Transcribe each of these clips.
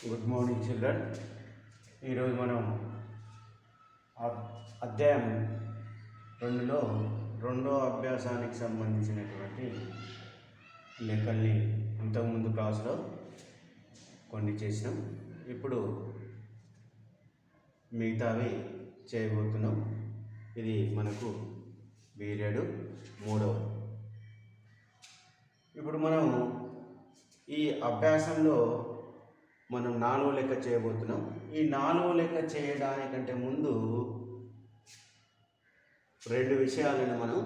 Good morning children. ఈరోజు మనం అధ్యాయం 2లో రెండో అభ్యాసానికి సంబంధించినటువంటి లెక్కల్ని ఇంతకుముందు క్లాసులో కొన్ని చేసినాం. ఇప్పుడు మిగతావి చేయబోతున్నాం. ఇది మనకు పీరియడ్ 3వ. ఇప్పుడు మనం ఈ అభ్యాసంలో మనం 4వ లెక్క చేయబోతున్నాం. ఈ 4వ లెక్క చేయడానికంటే ముందు 2 విషయాలను మనం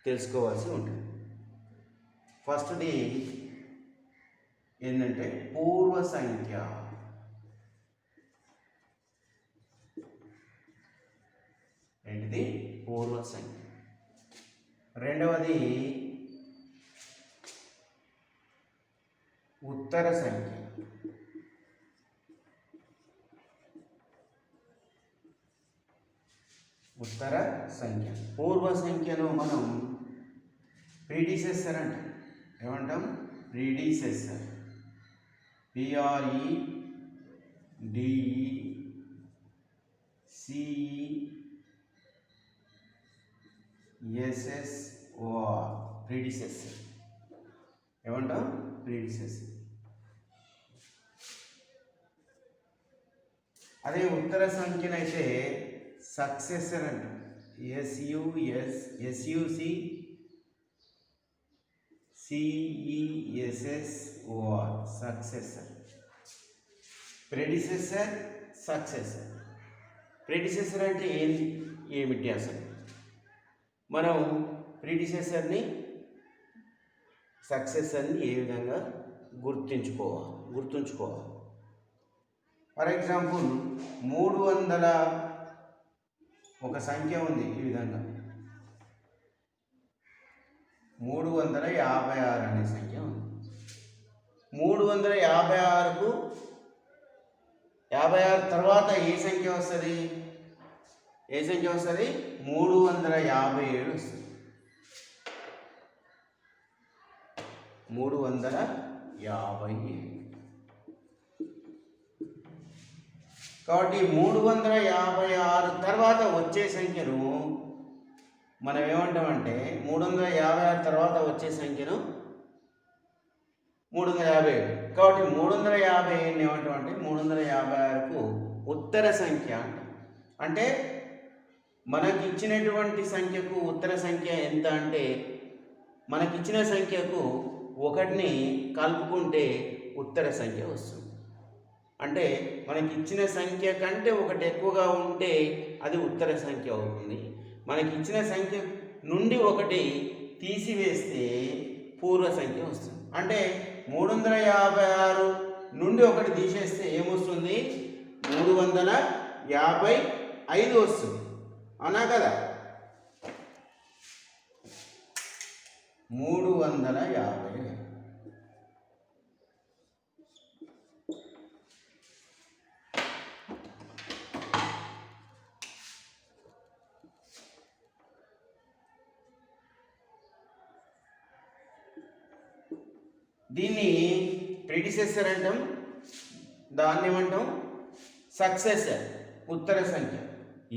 తెలుసుకోవాల్సి ఉంటుంది. ఫస్ట్ది ఏంటంటే పూర్వ సంఖ్య. ఏంటిది? పూర్వ సంఖ్య. రెండవది ఉత్తర సంఖ్య. ఉత్తర సంఖ్య. పూర్వ సంఖ్యను మనం ప్రీడిసెసర్ అంటాం. ఏమంటాం? ప్రీడిసెసర్. PREDECESSOR. ప్రీడిసెసర్ ఏమంటాం? ప్రీడిసెసర్. అదే ఉత్తర సంఖ్యనైతే సక్సెసర్ అంటాం. SUCCESSOR. Successor. Predecessor, successor. Predecessor అంటే ఏమిటి అసలు? మనం ప్రెడిసెసర్ని సక్సెసర్ని ఏ విధంగా గుర్తుంచుకోవాలి. ఫర్ ఎగ్జాంపుల్ 300 ఒక సంఖ్య ఉంది. ఈ విధంగా 356 అనే సంఖ్య ఉంది. 356కు 56 తర్వాత ఏ సంఖ్య వస్తుంది? 357 వస్తుంది. 357. కాబట్టి 356 తర్వాత వచ్చే సంఖ్యను మనం ఏమంటామంటే 356 తర్వాత వచ్చే సంఖ్యను 357. కాబట్టి 357 ఏమంటామంటే 356కు ఉత్తర సంఖ్య అంటాం. అంటే మనకి ఇచ్చినటువంటి సంఖ్యకు ఉత్తర సంఖ్య ఎంత అంటే మనకిచ్చిన సంఖ్యకు 1ని కలుపుకుంటే ఉత్తర సంఖ్య వస్తుంది. అంటే మనకి ఇచ్చిన సంఖ్య కంటే 1 ఎక్కువగా ఉంటే అది ఉత్తర సంఖ్య అవుతుంది. మనకి ఇచ్చిన సంఖ్య నుండి 1 తీసివేస్తే పూర్వ సంఖ్య వస్తుంది. అంటే 356 నుండి 1 తీసేస్తే ఏమొస్తుంది? 355 వస్తుంది. అవునా కదా? 350. దీన్ని ప్రెడిసెసర్ అంటాం. దాన్ని ఏమంటాం? సక్సెసర్. ఉత్తర సంఖ్య.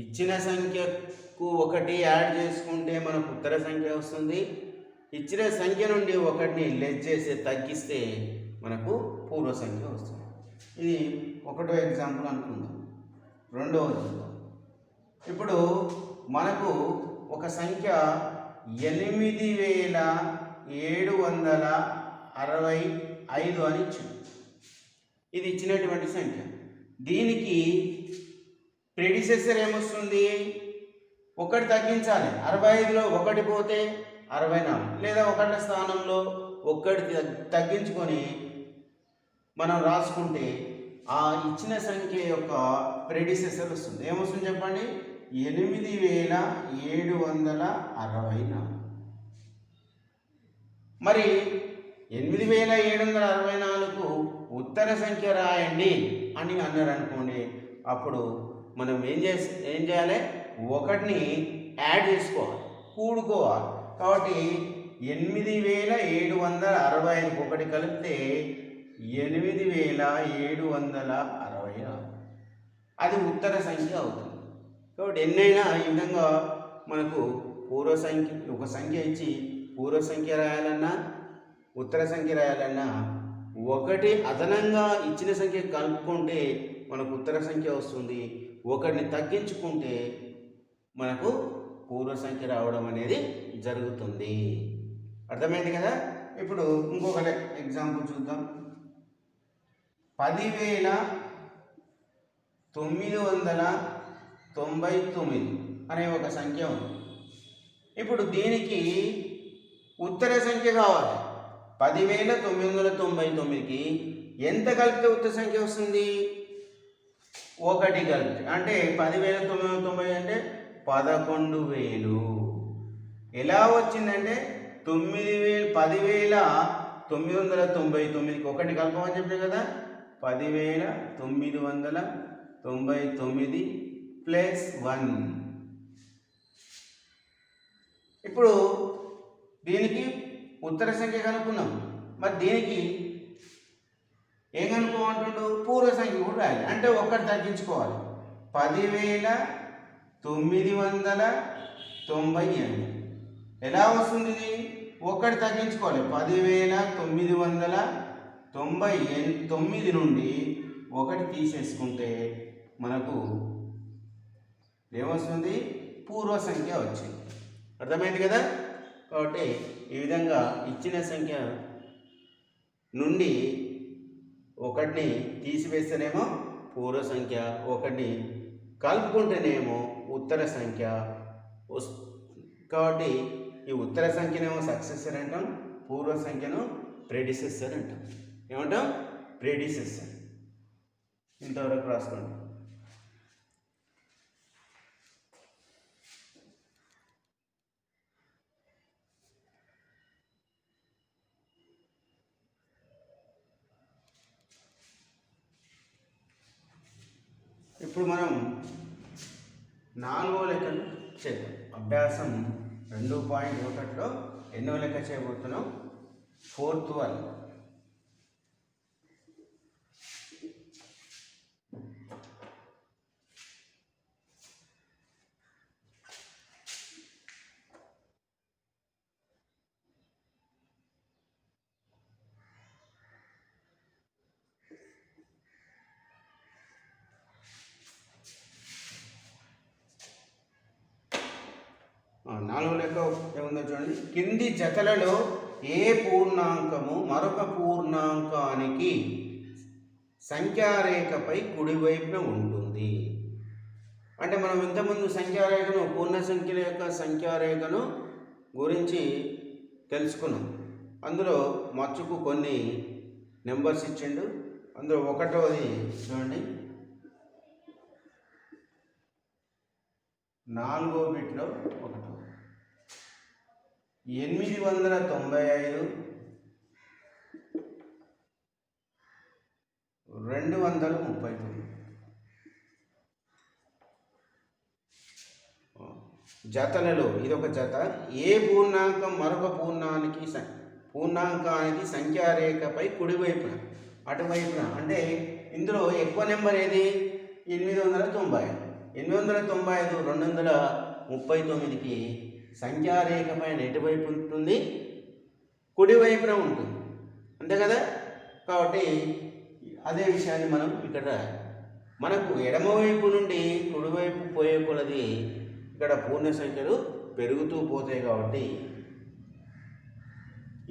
ఇచ్చిన సంఖ్యకు 1 యాడ్ చేసుకుంటే మనకు ఉత్తర సంఖ్య వస్తుంది. ఇచ్చిన సంఖ్య నుండి 1ని లెస్ చేసి తగ్గిస్తే మనకు పూర్వ సంఖ్య వస్తుంది. ఇది 1వ ఎగ్జాంపుల్ అనుకుందాం. 2వది ఇప్పుడు మనకు ఒక సంఖ్య 8765 అని ఇచ్చింది. ఇది ఇచ్చినటువంటి సంఖ్య. దీనికి ప్రెడిసెసర్ ఏమొస్తుంది? 1 తగ్గించాలి. 65లో 1 పోతే 64, లేదా 1 స్థానంలో 1 తగ్గించుకొని మనం రాసుకుంటే ఆ ఇచ్చిన సంఖ్య యొక్క ప్రెడిసెసర్ వస్తుంది. ఏమొస్తుంది చెప్పండి? 8764. మరి 8764కు ఉత్తర సంఖ్య రాయండి అని అన్నారు అనుకోండి. అప్పుడు మనం ఏం చేయాలి? 1ని యాడ్ చేసుకోవాలి, కూడుకోవాలి. కాబట్టి 8765 1 కలిపితే 8760. అది ఉత్తర సంఖ్య అవుతుంది. కాబట్టి ఎన్నైనా ఈ విధంగా మనకు పూర్వ సంఖ్య ఒక సంఖ్య ఇచ్చి పూర్వ సంఖ్య రాయాలన్నా ఉత్తర సంఖ్య రాయాలన్నా ఒకటి అదనంగా ఇచ్చిన సంఖ్య కలుపుకుంటే మనకు ఉత్తర సంఖ్య వస్తుంది. ఒకటిని తగ్గించుకుంటే మనకు పూర్వ సంఖ్య రావడం అనేది జరుగుతుంది. అర్థమైంది కదా. ఇప్పుడు ఇంకొక ఎగ్జాంపుల్ చూద్దాం. 10,999 అనే ఒక సంఖ్య ఉంది. ఇప్పుడు దీనికి ఉత్తర సంఖ్య కావాలి. 10,999కి ఎంత కలిపితే ఉత్తర సంఖ్య వస్తుంది? 1 కలిపితే. అంటే 10,990 అంటే 11,000. ఎలా వచ్చిందంటే 10,999కి 1 కలపమని చెప్పాను కదా. 10,999 ప్లస్ 1. ఇప్పుడు దీనికి ఉత్తర సంఖ్య కనుక్కున్నాం. మరి దీనికి ఏం కనుక్కోమంటుండు? పూర్వ సంఖ్య కూడా రాయాలి. అంటే 1 తగ్గించుకోవాలి. 10,998 ఎలా వస్తుంది? 1 తగ్గించుకోవాలి. 10,999 నుండి 1 తీసేసుకుంటే మనకు ఏమొస్తుంది? పూర్వ సంఖ్య వచ్చింది. అర్థమైంది కదా. కాబట్టి ఈ విధంగా ఇచ్చిన సంఖ్య నుండి 1ని తీసివేస్తేనేమో పూర్వ సంఖ్య, 1ని కలుపుకుంటేనేమో ఉత్తర సంఖ్య కాబట్టి ఈ ఉత్తర సంఖ్యనేమో సక్సెసర్ అంటాం, పూర్వ సంఖ్యను ప్రెడిసెసర్ అంటాం. ఏమంటాం? ప్రెడిసెసర్. ఇంతవరకు రాసుకోండి. ఇప్పుడు మనం 4వ లెక్కను చేద్దాం. అభ్యాసం 2.1లో ఎన్నో లెక్క చేయబోతున్నాం? 4th one. నాలుగో లెక్క ఏముందో చూడండి. కింది జతలలో ఏ పూర్ణాంకము మరొక పూర్ణాంకానికి సంఖ్యారేఖపై కుడివైపున ఉంటుంది? అంటే మనం ఇంతకుముందు సంఖ్యారేఖను, పూర్ణ సంఖ్యల యొక్క సంఖ్యారేఖను గురించి తెలుసుకున్నాం. అందులో మచ్చుకు కొన్ని నెంబర్స్ ఇచ్చిండు. అందులో 1వది చూడండి. 4వ బిట్లో 1 895 239. జతలలో ఇదొక జత. ఏ పూర్ణాంకం మరొక పూర్ణాంకానికి సంఖ్యారేఖపై కుడివైపున అటువైపున. అంటే ఇందులో ఎక్కువ నెంబర్ ఏది? 895. 895 239కి సంఖ్యారేఖ పైన ఎటువైపు ఉంటుంది? కుడివైపున ఉంటుంది. అంతే కదా. కాబట్టి అదే విషయాన్ని మనం ఇక్కడ మనకు ఎడమవైపు నుండి కుడివైపు పోయే కొలది ఇక్కడ పూర్ణ సంఖ్యలు పెరుగుతూ పోతాయి. కాబట్టి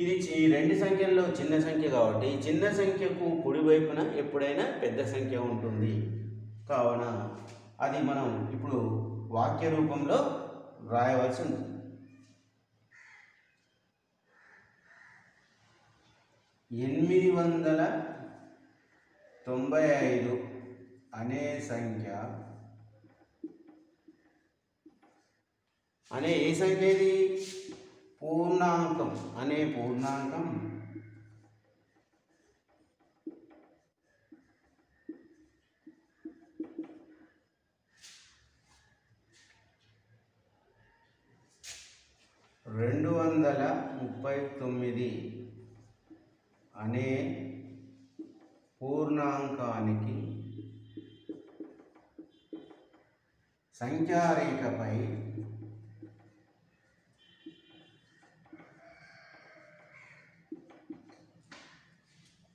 ఇది ఈ 2 సంఖ్యల్లో చిన్న సంఖ్య కాబట్టి చిన్న సంఖ్యకు కుడివైపున ఎప్పుడైనా పెద్ద సంఖ్య ఉంటుంది. కావున అది మనం ఇప్పుడు వాక్య రూపంలో రాయవలసి ఉంటుంది. 895 అనే సంఖ్య అనే ఏ సంఖ్య ఇది? పూర్ణాంకం అనే పూర్ణాంకం $239 అనే పూర్ణాంకానికి సంఖ్యారేఖపై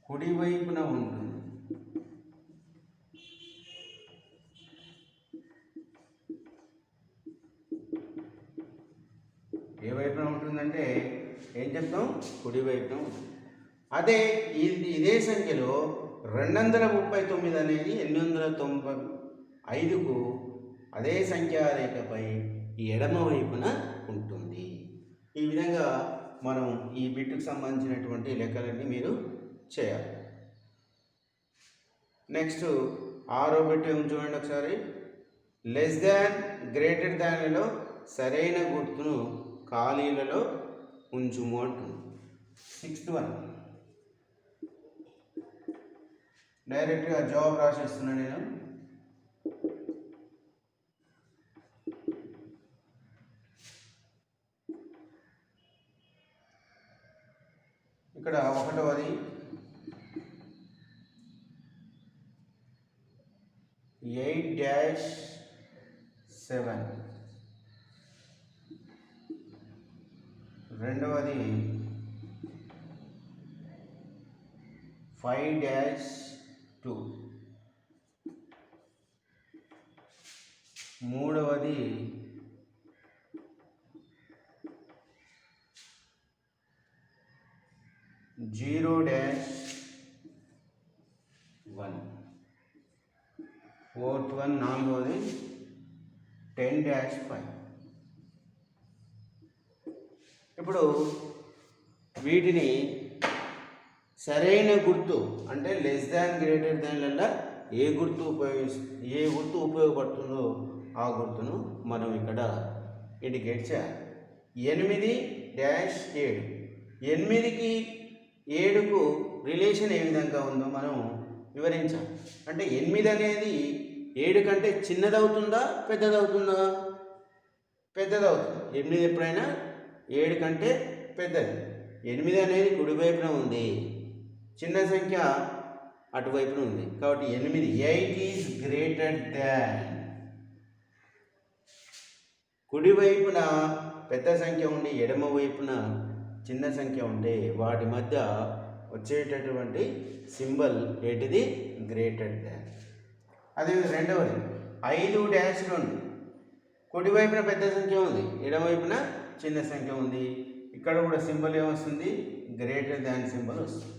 కుడివైపున ఉంటుంది. ఏ వైపున ఉంటుందంటే ఏం చెప్తాం? కుడివైపున ఉంటుంది. అదే ఇదే సంఖ్యలో 239 అనేది 895కు అదే సంఖ్యారేఖపై ఎడమ వైపున ఉంటుంది. ఈ విధంగా మనం ఈ బిట్టుకు సంబంధించినటువంటి లెక్కలన్నీ మీరు చేయాలి. నెక్స్ట్ 6వ బిట్ చూడండి ఒకసారి. లెస్ దాన్ గ్రేటర్ దాన్లలో సరైన గుర్తును ఖాళీలలో ఉంచుము అంటుంది. 6th వన్ డైరెక్ట్గా జవాబు రాసేస్తున్నాను నేను. ఇక్కడ 1వది 8-7, 2వది 5-2, 3వది 0-1, 4th వన్ 4వది 10-5. ఇప్పుడు వీటిని సరైన గుర్తు అంటే లెస్ దాన్ గ్రేటర్ దాన్లలో ఏ గుర్తు ఉపయోగపడుతుందో ఆ గుర్తును మనం ఇక్కడ ఇండికేట్ చేయాలి. 8-7, 8కి 7కు రిలేషన్ ఏ విధంగా ఉందో మనం వివరించాలి. అంటే 8 అనేది 7 కంటే చిన్నదవుతుందా పెద్దదవుతుందా? పెద్దదవుతుంది. 8 ఎప్పుడైనా 7 కంటే పెద్దది. 8 అనేది కుడివైపున ఉంది, చిన్న సంఖ్య అటువైపున ఉంది. కాబట్టి 8 ఈజ్ గ్రేటర్ దాన్. కుడివైపున పెద్ద సంఖ్య ఉండి ఎడమ వైపున చిన్న సంఖ్య ఉంటే వాటి మధ్య వచ్చేటటువంటి సింబల్ ఏంటిది? Greater than. అదే 2వది 5-2, కుడివైపున పెద్ద సంఖ్య ఉంది, ఎడమవైపున చిన్న సంఖ్య ఉంది. ఇక్కడ కూడా సింబల్ ఏమొస్తుంది? గ్రేటర్ దాన్ సింబల్ వస్తుంది.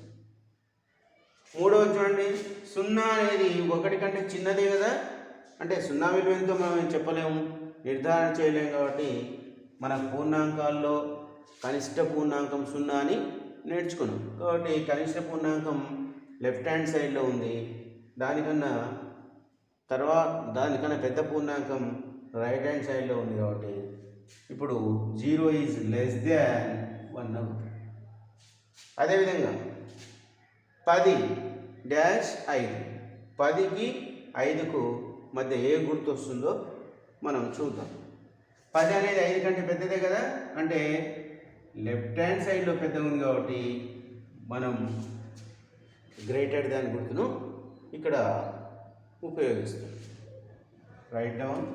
3వది చూడండి, 0 అనేది 1 కంటే చిన్నదే కదా. అంటే 0 విలువ ఎంతో మనం చెప్పలేము, నిర్ధారణ చేయలేము. కాబట్టి మన పూర్ణాంకాల్లో కనిష్ట పూర్ణాంకం 0 అని నేర్చుకున్నాం. కాబట్టి కనిష్ట పూర్ణాంకం లెఫ్ట్ హ్యాండ్ సైడ్లో ఉంది, దానికన్నా పెద్ద పూర్ణాంకం రైట్ హ్యాండ్ సైడ్లో ఉంది. కాబట్టి ఇప్పుడు 0 ఈజ్ లెస్ దాన్ 1 అవుతుంది. అదేవిధంగా 10-5, 10కి 5కు మధ్య ఏ గుర్తు వస్తుందో మనం చూద్దాం. 10 అనేది 5 కంటే పెద్దదే కదా. అంటే లెఫ్ట్ హ్యాండ్ సైడ్లో పెద్ద ఉంది కాబట్టి మనం గ్రేటర్ దాన్ గుర్తును ఇక్కడ ఉపయోగిస్తాం. Right down.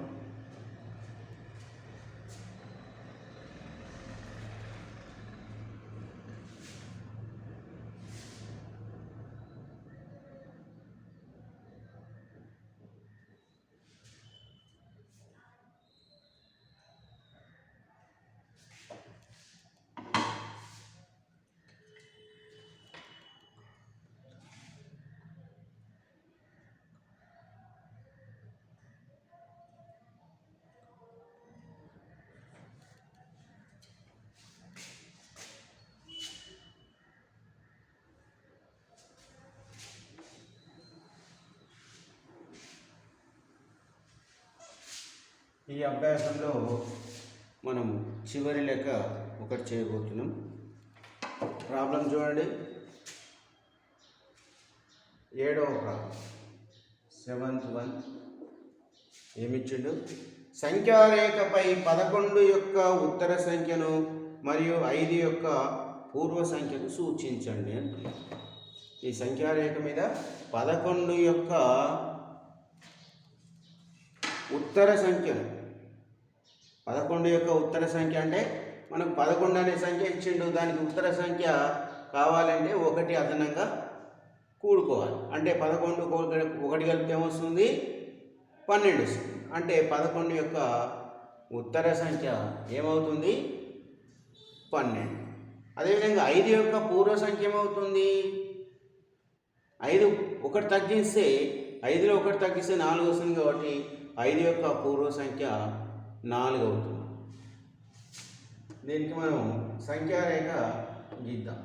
ఈ అభ్యాసంలో మనం చివరి లెక్క ఒకటి చేయబోతున్నాం. ప్రాబ్లం చూడండి. 7వ ప్రాబ్లం 7th వన్ ఏమిచ్చిండు? సంఖ్యారేఖపై 11 యొక్క ఉత్తర సంఖ్యను మరియు 5 యొక్క పూర్వ సంఖ్యను సూచించండి అంటున్నాం. ఈ సంఖ్యారేఖ మీద 11 యొక్క ఉత్తర సంఖ్యను 11 యొక్క ఉత్తర సంఖ్య అంటే మనకు 11 అనే సంఖ్య ఇచ్చిండు, దానికి ఉత్తర సంఖ్య కావాలంటే 1 అదనంగా కూడుకోవాలి. అంటే 11 1 కలిపితే ఏమొస్తుంది? 12 వస్తుంది. అంటే 11 యొక్క ఉత్తర సంఖ్య ఏమవుతుంది? 12. అదేవిధంగా 5 యొక్క పూర్వ సంఖ్య ఏమవుతుంది? 5 1 తగ్గిస్తే 5లో 1 తగ్గిస్తే 4 వస్తుంది కాబట్టి 5 యొక్క పూర్వ సంఖ్య 4 అవుతుంది. దీనికి మనం సంఖ్యారేఖ గీద్దాం.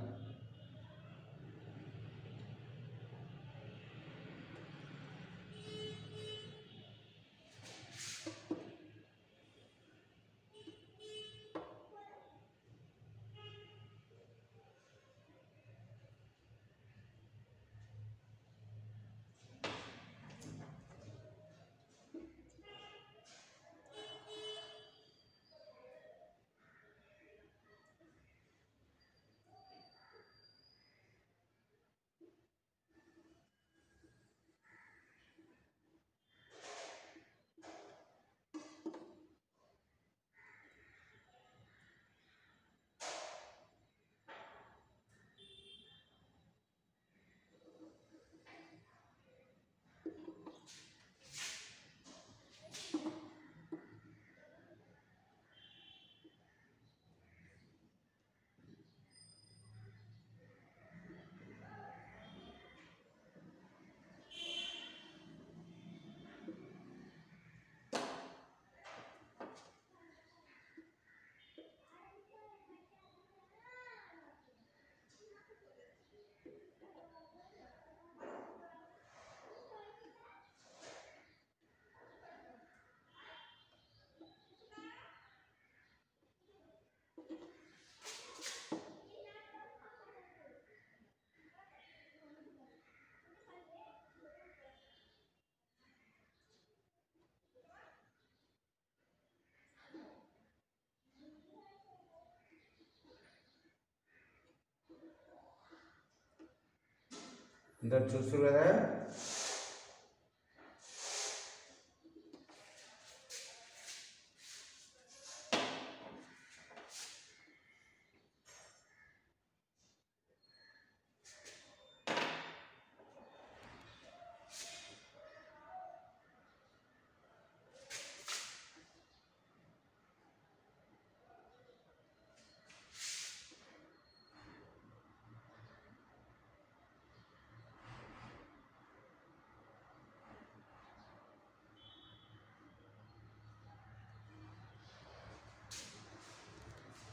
ఇంత చూస్తారు కదా.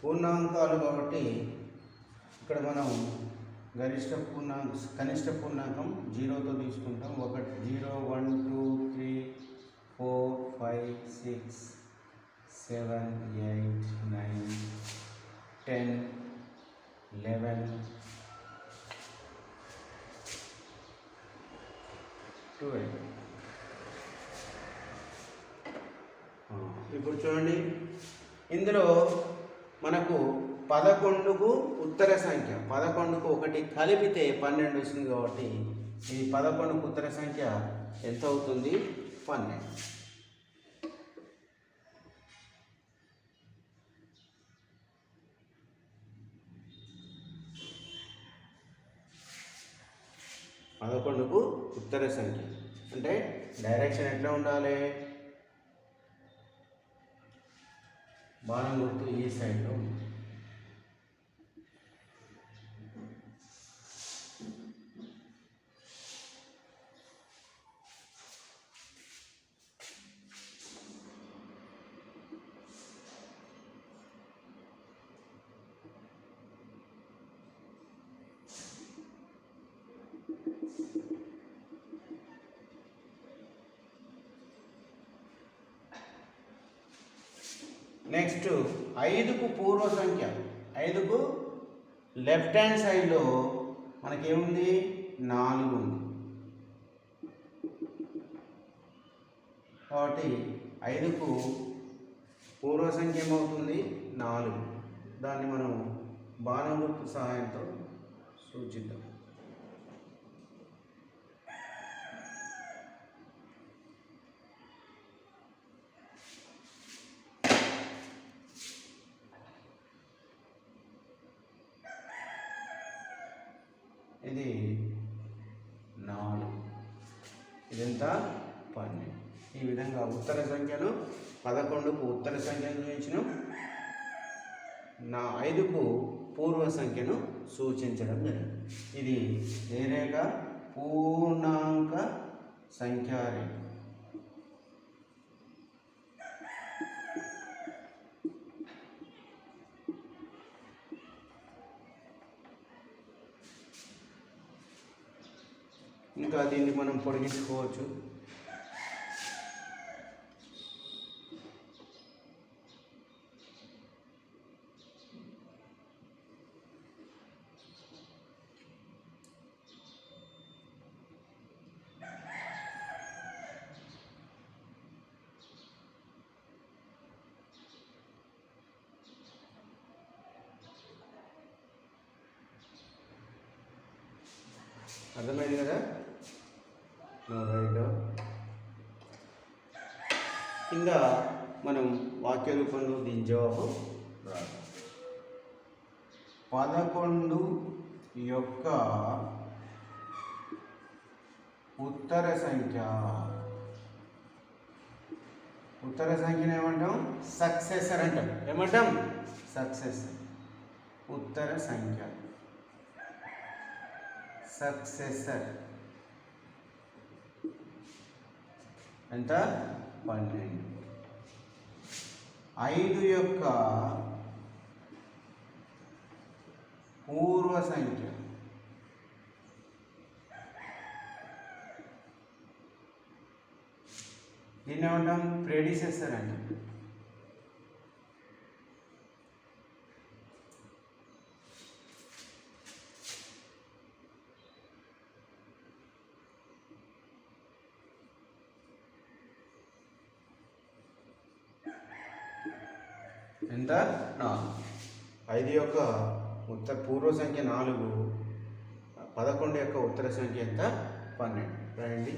పూర్ణాంకాలు కాబట్టి ఇక్కడ మనం కనిష్ట పూర్ణాంకం 0తో తీసుకుంటాం. 0 1 2 3 4 5 6 7 8 9 10 11 12. ఇప్పుడు చూడండి, ఇందులో మనకు 11కు ఉత్తర సంఖ్య 11కు 1 కలిపితే 12 వస్తుంది కాబట్టి ఈ 11కు ఉత్తర సంఖ్య ఎంత అవుతుంది? 12. పదకొండుకు ఉత్తర సంఖ్య అంటే డైరెక్షన్ ఎట్లా ఉండాలి? బాణం గుర్తు ఈ సైడ్లో ఉంది. నెక్స్ట్ 5కు పూర్వ సంఖ్య. 5కు లెఫ్ట్ హ్యాండ్ సైడ్లో మనకేముంది? 4 ఉంది కాబట్టి 5కు పూర్వ సంఖ్య ఏమవుతుంది? 4. దాన్ని మనం బాణం గుర్తు సహాయంతో సూచిద్దాం. ఇది 4, ఇదంతా 12. ఈ విధంగా ఉత్తర సంఖ్యను 11కు ఉత్తర సంఖ్యను సూచించడం, 5కు పూర్వ సంఖ్యను సూచించడం జరిగింది. ఇది ఏ రేఖ? పూర్ణాంక సంఖ్యారేఖ. ఇంకా దీన్ని మనం పొడిగించుకోవచ్చు. అర్థమైంది కదా? రైట్. ఇంకా మనం వాక్య రూపంలో దీని జవాబు రాదు. 11 యొక్క ఉత్తర సంఖ్య. ఉత్తర సంఖ్యను ఏమంటాం? సక్సెసర్ అంటాం. ఏమంటాం? సక్సెసర్. ఉత్తర సంఖ్య సక్సెసర్ ఎంత? 12. 5 యొక్క పూర్వ సంఖ్య. దీన్ని ఏమంటాం? ప్రెడిసెసర్ అంటాం. ఎంత? 4. 5 యొక్క పూర్వ సంఖ్య 4, 11 యొక్క ఉత్తర సంఖ్య ఎంత? 12. రండి.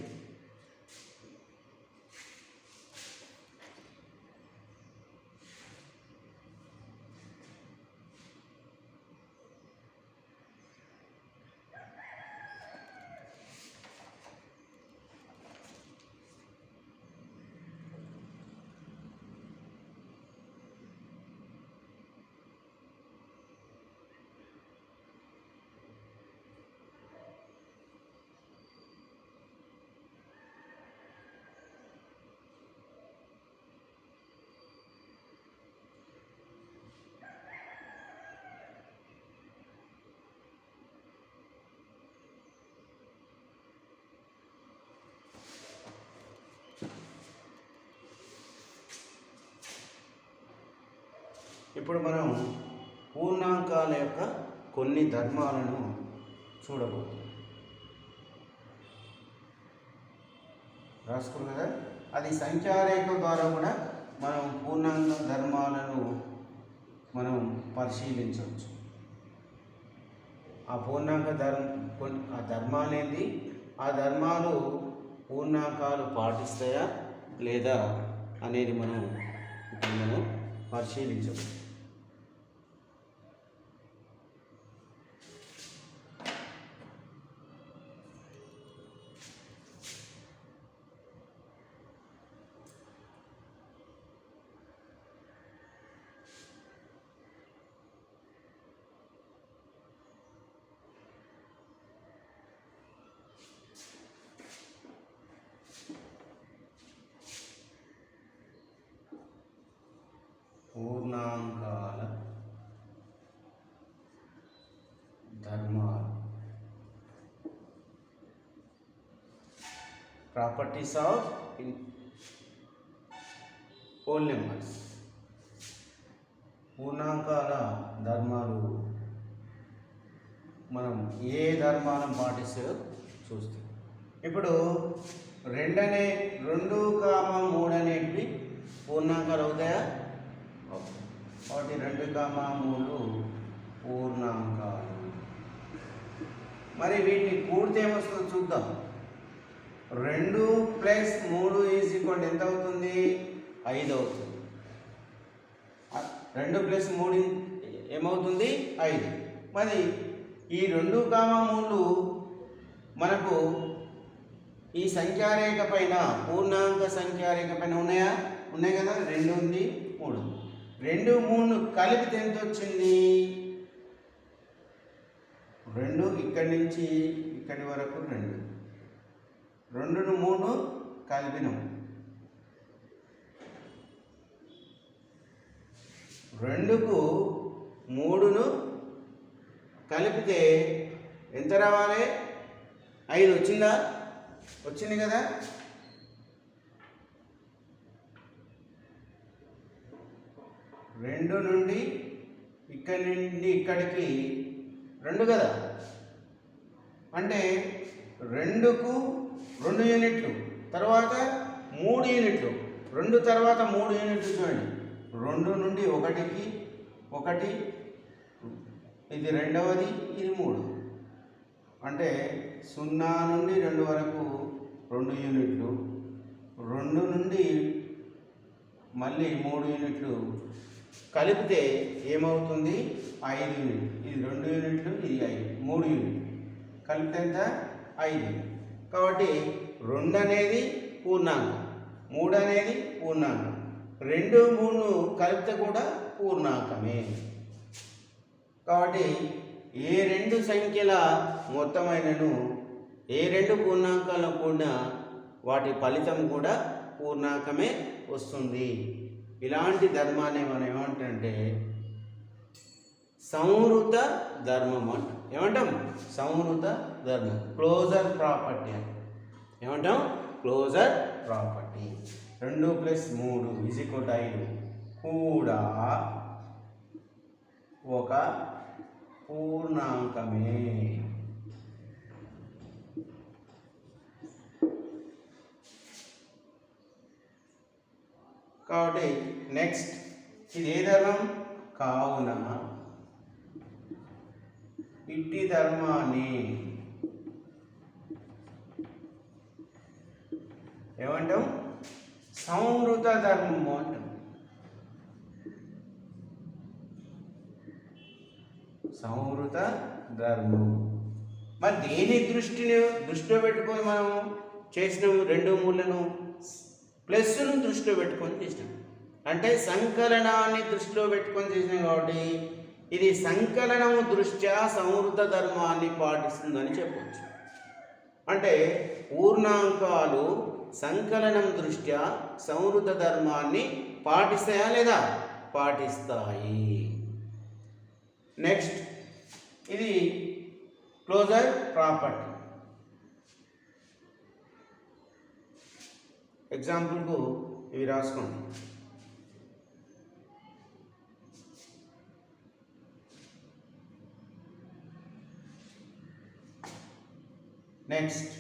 ఇప్పుడు మనం పూర్ణాంకాల యొక్క కొన్ని ధర్మాలను చూడబోతున్నాం. రాసుకున్నాం కదా? అది సంఖ్యారేఖ ద్వారా కూడా మనం పూర్ణాంక ధర్మాలను మనం పరిశీలించవచ్చు. ఆ పూర్ణాంక ఆ ధర్మాలు ఏంటి? ఆ ధర్మాలు పూర్ణాంకాలు పాటిస్తాయా లేదా అనేది మనం పరిశీలించవచ్చు. పూర్ణాంకాల ధర్మాలు. Properties of whole numbers. పూర్ణాంకాల ధర్మాలు మనం ఏ ధర్మాలను పాటిస్తాయో చూస్తాం. ఇప్పుడు 2, 3 అనేటివి పూర్ణాంకాలు అవుతాయా? కాబట్టి 2, 3 పూర్ణాంకాలు. మరి వీటిని కూడితే ఏమొస్తుందో చూద్దాం. 2 + 3 ఎంత అవుతుంది? 5 అవుతుంది. 2 + 3 ఏమవుతుంది? 5. మరి ఈ 2, 3 మనకు ఈ సంఖ్యారేఖ పైన పూర్ణాంక సంఖ్యారేఖ పైన ఉన్నాయా? ఉన్నాయి కదా. 2 ఉంది, 3. 2, 3 కలిపితే ఎంత వచ్చింది? 2 ఇక్కడి నుంచి ఇక్కడి వరకు 2. 2ను 3 కలిపినాం. 2కు 3ను కలిపితే ఎంత రావాలి? 5 వచ్చిందా? వచ్చింది కదా. 2 నుండి ఇక్కడి నుండి ఇక్కడికి 2 కదా. అంటే 2కు 2 యూనిట్లు, తర్వాత 3 యూనిట్లు. 2 తర్వాత 3 యూనిట్లు చూడండి. 2 నుండి 1కి 1, ఇది రెండవది, ఇది 3. అంటే 0 నుండి 2 వరకు 2 యూనిట్లు. 2 నుండి మళ్ళీ 3 యూనిట్లు కలిపితే ఏమవుతుంది? 5 యూనిట్లు. ఇది 2 యూనిట్లు, ఇది 5, 3 యూనిట్లు కలిపితే ఎంత? 5. కాబట్టి 2 అనేది పూర్ణాంకం, 3 అనేది పూర్ణాంకం. 2, 3 కలిపితే కూడా పూర్ణాంకమే. కాబట్టి ఏ 2 సంఖ్యల మొత్తమైనను, ఏ 2 పూర్ణాంకాలను కూడినా వాటి ఫలితం కూడా పూర్ణాంకమే వస్తుంది. ఇలాంటి ధర్మాన్ని మనం ఏమంటే సంవృత ధర్మం అంటాం. ఏమంటాం? సంవృత ధర్మం, క్లోజర్ ప్రాపర్టీ అంట. ఏమంటాం? Closure property. 2 + 3 = 5 కూడా ఒక పూర్ణాంకమే. కాబట్టి నెక్స్ట్, ఇది ఏ ధర్మం? కావున ఇట్టి ధర్మాన్ని ఏమంటాం? సంవృత ధర్మము అంటాం. సంవృత ధర్మం. మరి దేని దృష్టిలో పెట్టుకొని మనం చేసినాము? 2, 3లను ప్లస్ను దృష్టిలో పెట్టుకొని చేసినాం. అంటే సంకలనాన్ని దృష్టిలో పెట్టుకొని చేసినాం. కాబట్టి ఇది సంకలనము దృష్ట్యా సంవృత ధర్మాన్ని పాటిస్తుందని చెప్పవచ్చు. అంటే పూర్ణాంకాలు సంకలనం దృష్ట్యా సంవృత ధర్మాన్ని పాటిస్తాయా లేదా? పాటిస్తాయి. నెక్స్ట్, ఇది క్లోజర్ ప్రాపర్టీ. ఎగ్జాంపుల్కు ఇవి రాసుకోండి. నెక్స్ట్,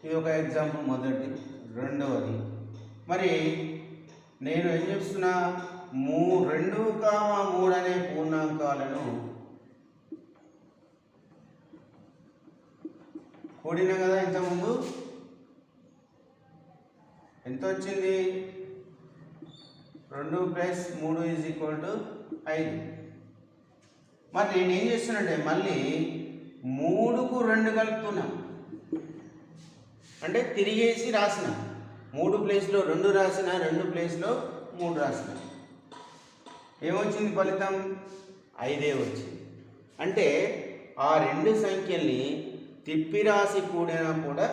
ఇది ఒక ఎగ్జాంపుల్, మొదటి. రెండవది, మరి నేను ఏం చేస్తున్నా? 2, 3 అనే పూర్ణాంకాలను కూడినా కదా ఇంతకుముందు. ఎంత వచ్చింది? 2 + 3 = 5. మరి నేనేం చేస్తున్నంటే మళ్ళీ 3కు 2 కలుపుతున్నా. అంటే తిరిగేసి రాసిన, 3 ప్లేస్లో 2 రాసిన, 2 ప్లేస్లో 3 రాసిన. ఏమొచ్చింది ఫలితం? 5 వచ్చింది. అంటే ఆ 2 సంఖ్యల్ని తిప్పి రాసి కూడినా కూడా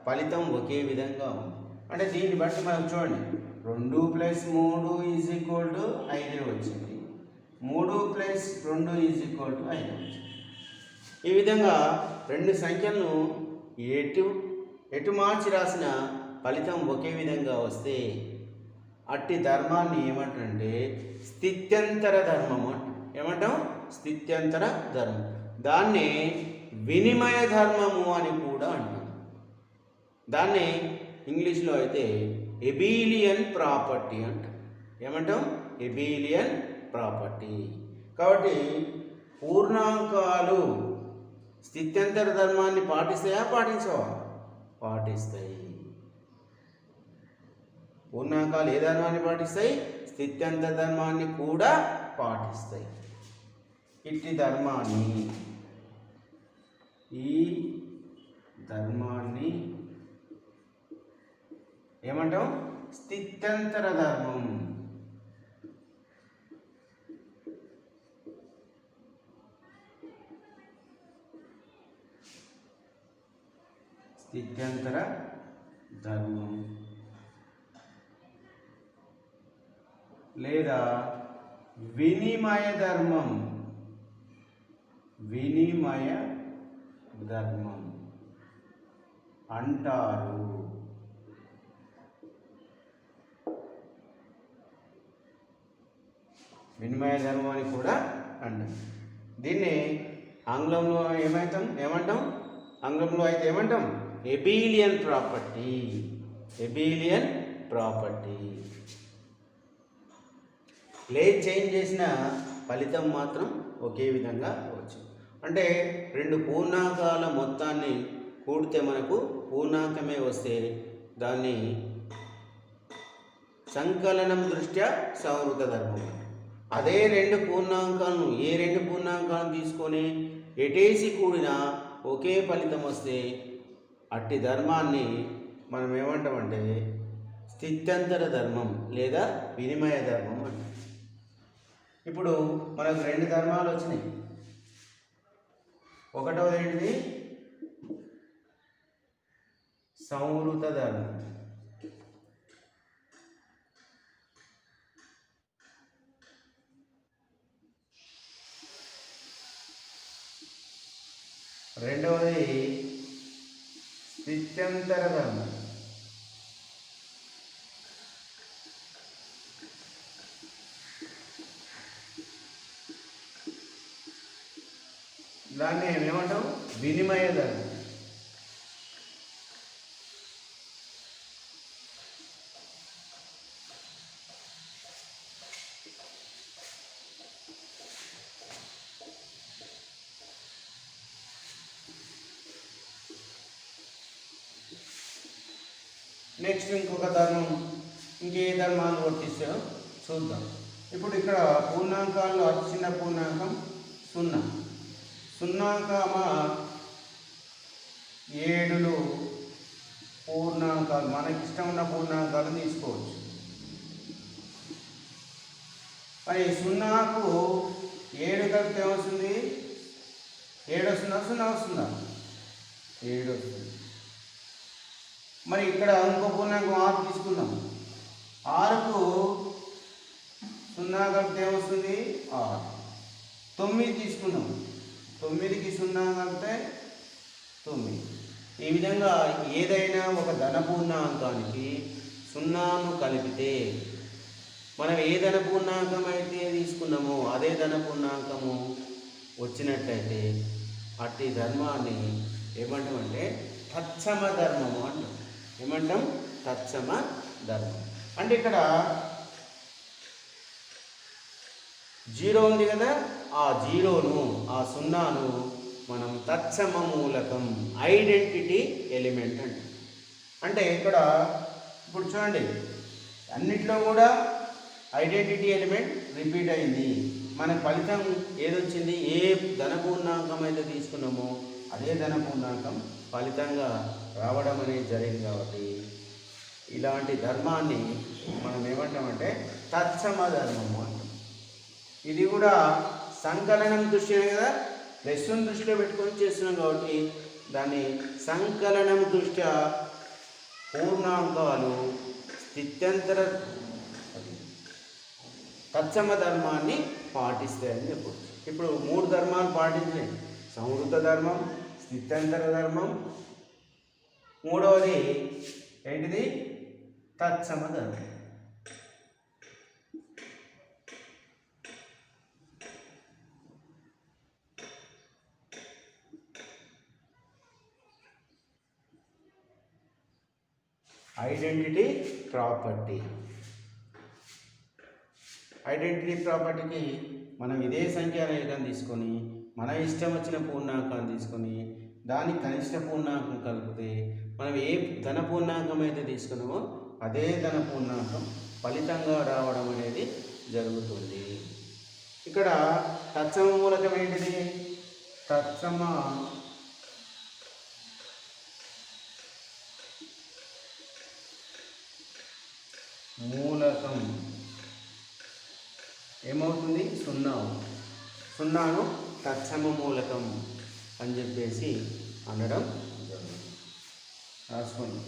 ఫలితం ఒకే విధంగా ఉంది. అంటే దీన్ని బట్టి మనం చూడండి, 2 + 3 = 5 వచ్చింది, 3 + 2 = 5 వచ్చింది. ఈ విధంగా 2 సంఖ్యలను ఎటు మార్చి రాసిన ఫలితం ఒకే విధంగా వస్తే అట్టి ధర్మాన్ని ఏమంటే స్థిత్యంతర ధర్మం అంట. ఏమంటాం? స్థిత్యంతర ధర్మం. దాన్ని వినిమయ ధర్మము అని కూడా అంటాం. దాన్ని ఇంగ్లీష్లో అయితే ఎబీలియన్ ప్రాపర్టీ అంటాం. ఏమంటాం? ఎబీలియన్ ప్రాపర్టీ. కాబట్టి పూర్ణాంకాలు స్థిత్యంతర ధర్మాన్ని పాటిస్తాయా? పాటించవా? పాటిస్తాయి. పూర్ణాంకాలు ఏ ధర్మాన్ని పాటిస్తాయి? స్థిత్యంతర ధర్మాన్ని కూడా పాటిస్తాయి. ఇట్టి ధర్మాన్ని ఈ ధర్మాన్ని ఏమంటాం? స్థిత్యంతర ధర్మం. స్థిత్యంతర ధర్మం లేదా వినిమయ ధర్మం. వినిమయ ధర్మం అంటారు. వినిమయ ధర్మం అని కూడా అంటారు. దీన్ని ఆంగ్లంలో ఏమంటాం? ఆంగ్లంలో అయితే ఏమంటాం? ఎబిలియన్ ప్రాపర్టీ. ఎబిలియన్ ప్రాపర్టీ. ప్లేస్ చేంజ్ చేసిన ఫలితం మాత్రం ఒకే విధంగా వచ్చు. అంటే రెండు పూర్ణాంకాల మొత్తాన్ని కూడితే మనకు పూర్ణాంకమే వస్తే దాన్ని సంకలనం దృష్ట్యా సంవృత ధర్మం. అదే రెండు పూర్ణాంకాలను తీసుకొని ఎటేసి కూడినా ఒకే ఫలితం వస్తే అట్టి ధర్మాన్ని మనం ఏమంటామంటే స్థిత్యంతర ధర్మం లేదా వినిమయ ధర్మం అంటాం. ఇప్పుడు మనకు రెండు ధర్మాలు వచ్చినాయి. ఒకటవది ఏంటిది? సంవృత ధర్మం. రెండవది స్థిత్యంతర ధర్మం. దాన్ని ఏమంటాం? వినిమయ ధర్మం. నెక్స్ట్ ఇంకొక ధర్మం, ఇంకే ధర్మాలు వర్తిస్తాయో చూద్దాం. ఇప్పుడు ఇక్కడ పూర్ణాంకాల్లో అతి చిన్న పూర్ణాంకం 0. 0,7 పూర్ణాంకాలు, మనకి ఇష్టం ఉన్న పూర్ణాంకాలను తీసుకోవచ్చు. మరి 0కు 7 కలిపితే ఏమొస్తుంది? 7 వస్తుందా? 0 వస్తుందా? 7 వస్తుంది. మరి ఇక్కడ ఇంకో పూర్ణాంకం 6 తీసుకుందాం. 6కు 0 కలిపితే ఏమొస్తుంది? 6. 9 తీసుకుందాం. 9కి 0 కలిపితే 9. ఈ విధంగా ఏదైనా ఒక ధన పూర్ణాంకానికి 0ను కలిపితే మనం ఏ ధన పూర్ణాంకం అయితే తీసుకున్నామో అదే ధన పూర్ణాంకము వచ్చినట్లయితే అట్టి ధర్మాన్ని ఏమంటామంటే తత్సమ ధర్మము అంటాం. ఏమంటాం? తత్సమ ధర్మం. అంటే ఇక్కడ 0 ఉంది కదా, ఆ 0ను, ఆ 0ను మనం తత్సమ మూలకం, ఐడెంటిటీ ఎలిమెంట్ అంటాం. అంటే ఇక్కడ ఇప్పుడు చూడండి, అన్నిట్లో కూడా ఐడెంటిటీ ఎలిమెంట్ రిపీట్ అయింది. మన ఫలితం ఏదొచ్చింది? ఏ ధన పూర్ణాంకం అయితే తీసుకున్నామో అదే ధన పూర్ణాంకం ఫలితంగా రావడం అనేది జరిగింది. కాబట్టి ఇలాంటి ధర్మాన్ని మనం ఏమంటామంటే తత్సమ ధర్మము అంటాం. ఇది కూడా సంకలనం దృష్ట్యా కదా, లెస్సును దృష్టిలో పెట్టుకొని చేస్తున్నాం కాబట్టి దాన్ని సంకలనం దృష్ట్యా పూర్ణాంకాలు స్థిత్యంతర తత్సమ ధర్మాన్ని పాటిస్తాయని చెప్పవచ్చు. ఇప్పుడు 3 ధర్మాలు పాటించినాయి: సంవృత ధర్మం, స్థిత్యంతర ధర్మం, మూడవది ఏంటిది? తత్సమ ధర్మం. Identity property. ఐడెంటిటీ ప్రాపర్టీకి మనం ఇదే సంఖ్యారేఖను తీసుకొని మన ఇష్టం వచ్చిన పూర్ణాంకాన్ని తీసుకొని దాని కనిష్ట పూర్ణాంకం కలిపితే మనం ఏ ధన పూర్ణాంకం అయితే తీసుకున్నామో అదే ధన పూర్ణాంకం ఫలితంగా రావడం అనేది జరుగుతుంది. ఇక్కడ తత్సమ మూలకం ఏంటిది? తత్సమ మూలకం ఏమవుతుంది? సున్నా. సున్నాను తత్సమ మూలకం అని చెప్పేసి అనడం రాసుకోండి.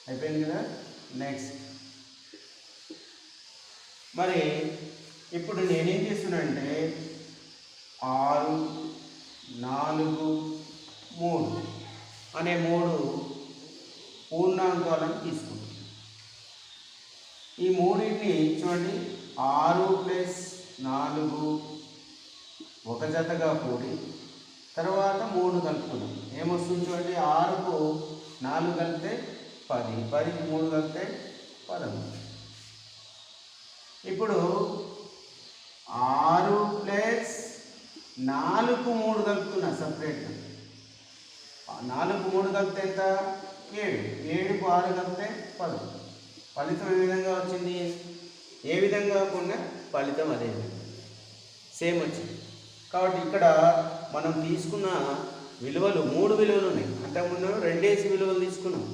అయిపోయింది కదా. నెక్స్ట్ మరి ఇప్పుడు నేనేం చేస్తున్నానంటే 6, 4, 3 అనే 3 పూర్ణాంకాలను తీసుకుంటాం. ఈ మూడింటిని చూడండి, 6 + 4 ఒక జతగా కూడి తర్వాత 3 కలుపుకున్నాం. ఏమొస్తుంది చూడండి, 6కు 4 కలిపితే 10, 10కి 3 కలిపితే 13. ఇప్పుడు 6 + 4కు 3 కలుపుతున్నా సపరేట్గా. 4కు 3 కలిపితే ఎంత? 7, 7కు 6 కలిపితే 10. ఫలితం ఏ విధంగా వచ్చింది? ఏ విధంగా కాకుండా ఫలితం అదే సేమ్ వచ్చింది. కాబట్టి ఇక్కడ మనం తీసుకున్న విలువలు 3 విలువలు ఉన్నాయి. అంతకుముందు 2 విలువలు తీసుకున్నాం,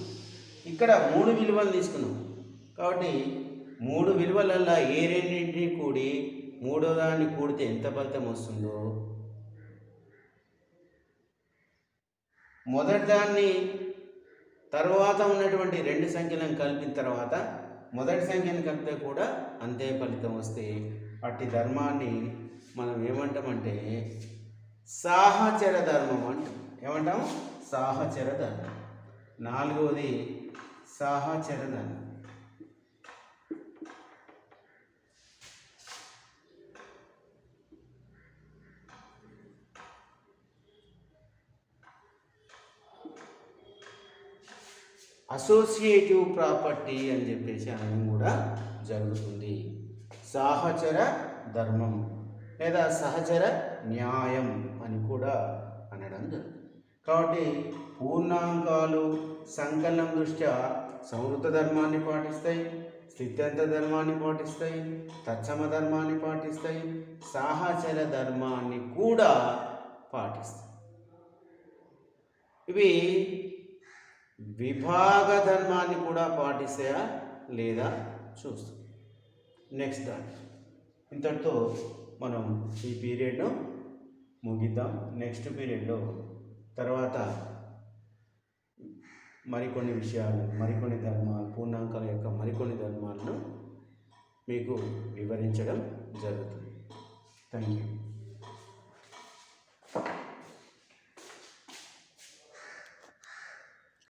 ఇక్కడ 3 విలువలు తీసుకున్నాం. కాబట్టి 3 విలువలల్లో ఏ రెండింటిని కూడి మూడో దాన్ని కూడితే ఎంత ఫలితం వస్తుందో, మొదటి దాన్ని తర్వాత ఉన్నటువంటి 2 సంఖ్యలను కలిపిన తర్వాత మొదటి సంఖ్యను కలిపితే కూడా అంతే ఫలితం వస్తే అట్టి ధర్మాన్ని మనం ఏమంటామంటే సాహచర ధర్మం అంటాం. ఏమంటాం? సాహచర ధర్మం. 4వది సాహచర ధర్మం. అసోసియేటివ్ ప్రాపర్టీ అని చెప్పేసి అనడం కూడా జరుగుతుంది. సాహచర ధర్మం లేదా సహచర న్యాయం అని కూడా అనడం జరుగుతుంది. కాబట్టి పూర్ణాంకాలు సంకలనం దృష్ట్యా సంవృత ధర్మాన్ని పాటిస్తాయి, స్థిత్యంత ధర్మాన్ని పాటిస్తాయి, తత్సమ ధర్మాన్ని పాటిస్తాయి, సాహచర ధర్మాన్ని కూడా పాటిస్తాయి. ఇవి విభాగ ధర్మాన్ని కూడా పాటిస్తాయా లేదా చూస్తాం నెక్స్ట్ దాన్ని. ఇంతటితో మనం ఈ పీరియడ్ను ముగిద్దాం. నెక్స్ట్ పీరియడ్లో తర్వాత మరికొన్ని విషయాలు, మరికొన్ని ధర్మాలు, పూర్ణాంకాల యొక్క మరికొన్ని ధర్మాలను మీకు వివరించడం జరుగుతుంది. Thank you.